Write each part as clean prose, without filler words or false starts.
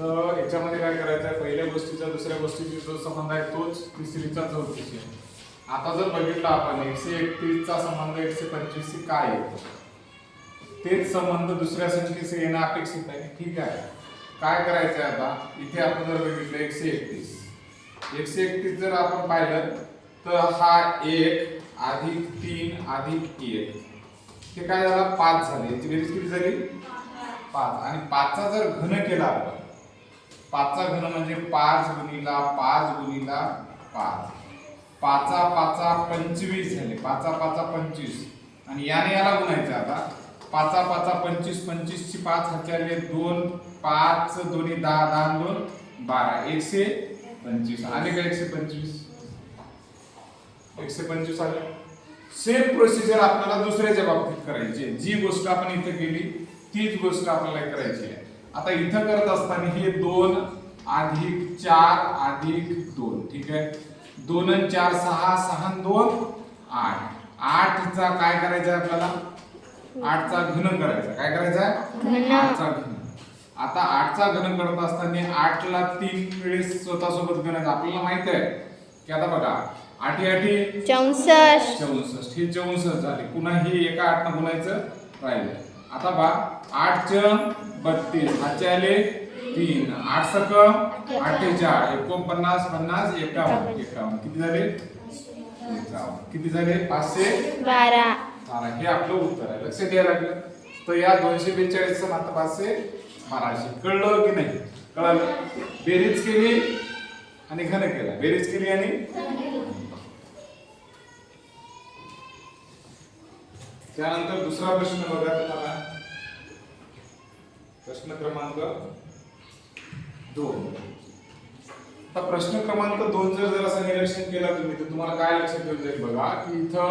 तर याच्यामध्ये काय करायचं आहे, पहिल्या गोष्टीचा दुसऱ्या गोष्टीचा जो संबंध आहे तोच तिसरीचा चौथीशी आहे. आता जर बघितलं आपण 131 चा संबंध 125 शी काय येतो, तेच संबंध दुसऱ्या संख्येशी येणं अपेक्षित आहे. ठीक आहे, काय करायचं आहे आता, इथे आपण जर बघितलं 131 जर आपण पाहिलं तर हा 1 अधिक 3 अधिक 1 हे काय झाला 5 झाले. याची बेरीज किती झाली 5. आणि 5 चा जर घन केला आपण, 5 चा घन म्हणजे 5 गुणिला 5 गुणिला 5, 5 5 25 झाले. 5 5 25 आणि याने याला गुणायचं. आता 5 5 25 25 ची 5 हातचे आले 2, 5 दोन्ही 10 10 2 12 125 आले का 125 आले. सेम प्रोसिजर आपल्याला दुसऱ्याच्या बाबतीत करायची आहे. जी गोष्ट आपण इथे केली तीच गोष्ट आपल्याला करायची आहे. आता इथं करत असताना हे 2 अधिक 4 अधिक 2. ठीक आहे, 2 आणि 4 6, 6 आणि 2 8. 8 चा काय करायचं आहे आपल्याला, 8 चा घन करायचा. काय करायचा आहे 8 चा घन. आता 8 चा घन करत असताना 8 ला 3 वेळेस स्वतःसोबत गणायचं. आपल्याला माहित आहे की आता बघा 8 8 64 हे 64 झाले. पुन्हा हे एका 8 न गुणायचं राहिलं. आता बघा 8 च 32 हातचे आले 3, 8 सक 48 49 50 51 किती झाले 51. किती झाले 512. हे आपलं उत्तर आहे. लक्ष द्यायला लागलं. तर या 242 मात्र 512. कळलं की नाही, कळलं. बेरीज केली आणि घन केला, बेरीज केली आणि त्यानंतर दुसरा प्रश्न बघा तुम्हाला, प्रश्न क्रमांक 2. आता प्रश्न क्रमांक 2 जर असं निरीक्षण केला तुम्ही तर तुम्हाला काय लक्षात येऊन जाईल बघा की इथं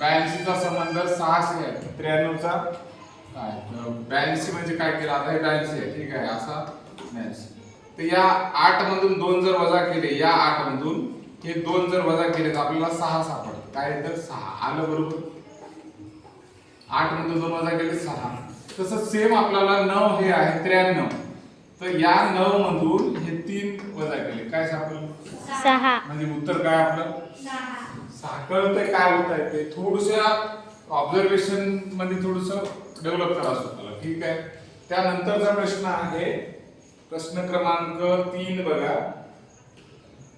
82 चा संबंध 600 आहे. 93 चा काय 82 म्हणजे काय केलं, आता हे 82 आहे. ठीक आहे, असा 82. तर या 8 मधून 2 जर वजा केले, या 8 मधून हे 2 जर वजा केले तर आपल्याला 6 सापडतं. काय येतं 6 आलं बरोबर. 8 मधून 2 वजा केले 6. तसं सेम आपल्याला 9 हे आहे 93. तर या 9 मधून हे 3 वजा केले काय सापडलं 6. म्हणजे उत्तर काय आपलं 6. कळतंय काय होत आहे ते. थोडंसं ऑब्झर्वेशन मध्ये थोडंसं डेव्हलप करा स्वतःला. ठीक आहे, त्यानंतरचा प्रश्न आहे प्रश्न क्रमांक 3. बघा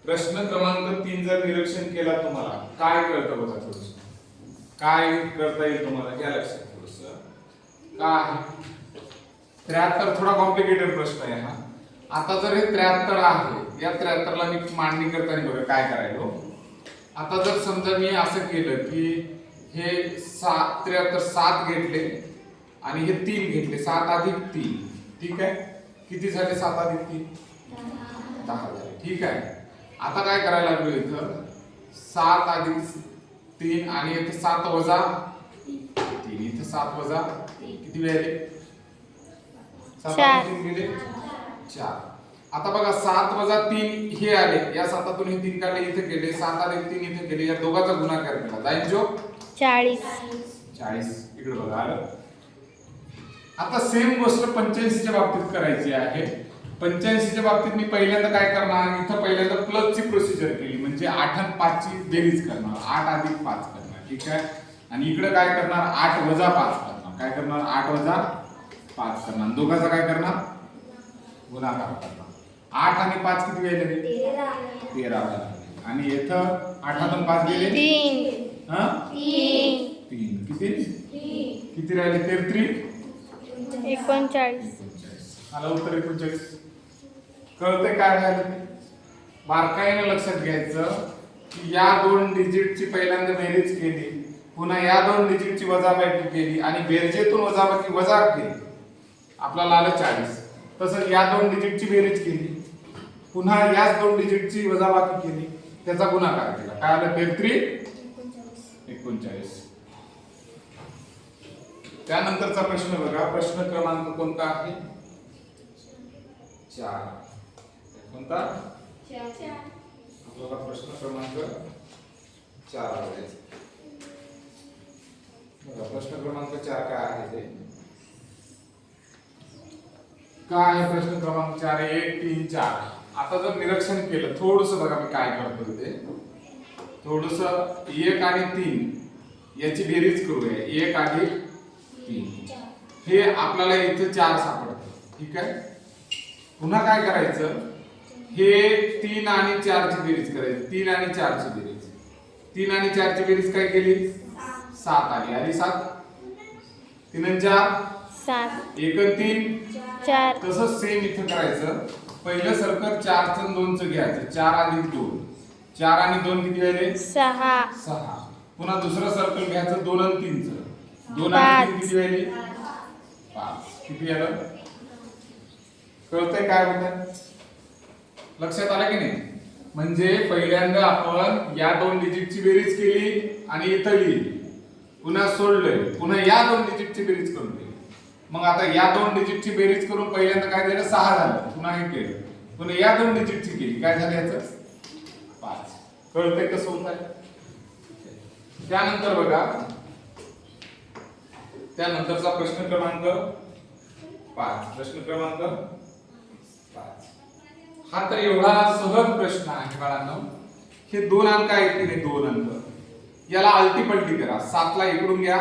प्रश्न क्रमांक 3 जर निरीक्षण केला तुम्हाला काय कळतं बघा, थोडंसं काय करता येईल तुम्हाला घ्या लक्षात. थोडस काय आहे 73 थोडा कॉम्प्लिकेटेड प्रश्न आहे हा. आता जर हे 73 आहे, या 73 ला मी मांडणी करताना बघा काय करायलो. आता जर समजा मी असं केलं की हे 73 7 घेतले आणि हे 3 घेतले, 7 अधिक 3. ठीक आहे, किती झाले 7 अधिक 3 10 झाले. ठीक आहे, आता काय करायला लागलो इथं 7 अधिक 3 आणि इथे 7 वजा 3, इथे 7 वजा 3 किती वेळ 7 गेले 4. आता बघा 7 वजा 3 हे आले, या 7 हे 3 काढले इथे केले, 7 अधिक 3 इथे केले, या दोघांचा गुणाकार केला जाईल जो 40. इकडे बघा आलं. आता सेम गोष्ट 85 च्या बाबतीत करायची आहे. 85 च्या बाबतीत मी पहिल्यांदा काय करणार, इथं पहिल्यांदा प्लस ची प्रोसिजर केली म्हणजे 8 आणि 5 ची बेरीज करणार, 8 अधिक 5 करणार. ठीक आहे, आणि इकडे काय करणार 8 वजा 5 करणार. काय करणार 8 वजा 5 करणार, दोघांचा काय करणार गुणाकार करणार. 8 आणि 5 किती वेळ झाले 13. आणि इथं 8 आणि 5 गेले 3. हां 3 किती राहिले 33 39. आला उत्तर 39. कळतंय काय झालं. बारकाईने लक्षात घ्यायचं की या 2 डिजिटची पहिल्यांदा बेरीज केली, पुन्हा या 2 डिजिटची वजाबाकी केली आणि बेरजेतून वजाबाकी वजा केली, आपल्याला आलं 40. तसं या 2 डिजिटची बेरीज केली, पुन्हा याच 2 डिजिटची वजाबाकी केली, त्याचा गुणाकार केला, काय आलं 33 39. त्यानंतरचा प्रश्न बघा, प्रश्न क्रमांक कोणता आहे 4. कोणता 4. आपल्याला प्रश्न क्रमांक 4 आहे. बघा प्रश्न क्रमांक 4 काय आहे ते काय आहे प्रश्न क्रमांक 4 1 3 4. आता जर निरीक्षण केलं थोडस बघा मी काय करतो ते थोडस 1 आणि 3 याची बेरीज करूया 1 अधिक 3 हे आपल्याला इथे 4 सापडतं ठीक आहे. पुन्हा काय करायचं हे 3 आणि 4 ची बेरीज करायची 3 आणि 4 ची बेरीज 3 आणि 4 ची बेरीज काय केली 7 आली आणि 7 3 आणि 4 7 1 आणि 3 4 तसंच सेम इथं करायचं पहिलं सर्कल 4 चं 2 चं घ्यायचं 4 अधिक 2 4 आणि 2 किती झाले 6 पुन्हा दुसरं सर्कल घ्यायचं 2 आणि 3 चं 2 आणि 3 किती झाले 5 किती आलं कळतंय काय होतं लक्षात आलं की नाही. म्हणजे पहिल्यांदा आपण या 2 डिजिटची बेरीज केली आणि इथं लिहिली पुन्हा सोडलंय पुन्हा या 2 डिजिटची बेरीज करून दिली मग आता या 2 डिजिटची बेरीज करून पहिल्यांदा काय झालं 6 झालं पुन्हा हे केलं पुन्हा या 2 डिजिटची केली काय झालं याचं 5 कळतंय कसं होत आहे. त्यानंतर बघा त्यानंतरचा प्रश्न क्रमांक 5 प्रश्न क्रमांक 5 हा तर एवढा सहज प्रश्न आहे बाळांनो. हे 2 अंक आहेत की नाही 2 अंक याला आलटी पलटी करा 7 ला इकडून घ्या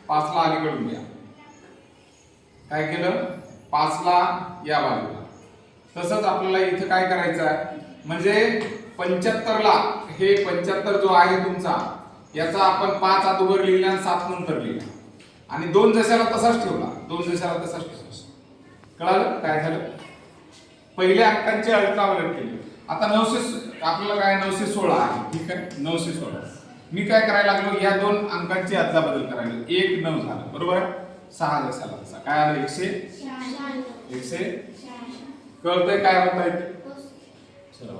5 ला अलीकडून घ्या काय केलं 5 ला या बाजूला तसंच आपल्याला इथं काय करायचं आहे म्हणजे 75 ला हे 75 जो आहे तुमचा याचा आपण 5 अगोदर लिहिला आणि 7 नंतर लिहिला आणि 2 जशाला तसाच ठेवला 2 जशाला तसाच ठेवला कळालं काय झालं पहिल्या अंकांची अदलाबदल केली. आता 900 आपल्याला काय 916 आहे ठीक आहे 916 मी काय करायला लागलो या 2 अंकांची अदलाबदल करायला 1 9 झालं बरोबर 6 जशाला तसा काय आलं 100 कळतंय काय होत आहे चला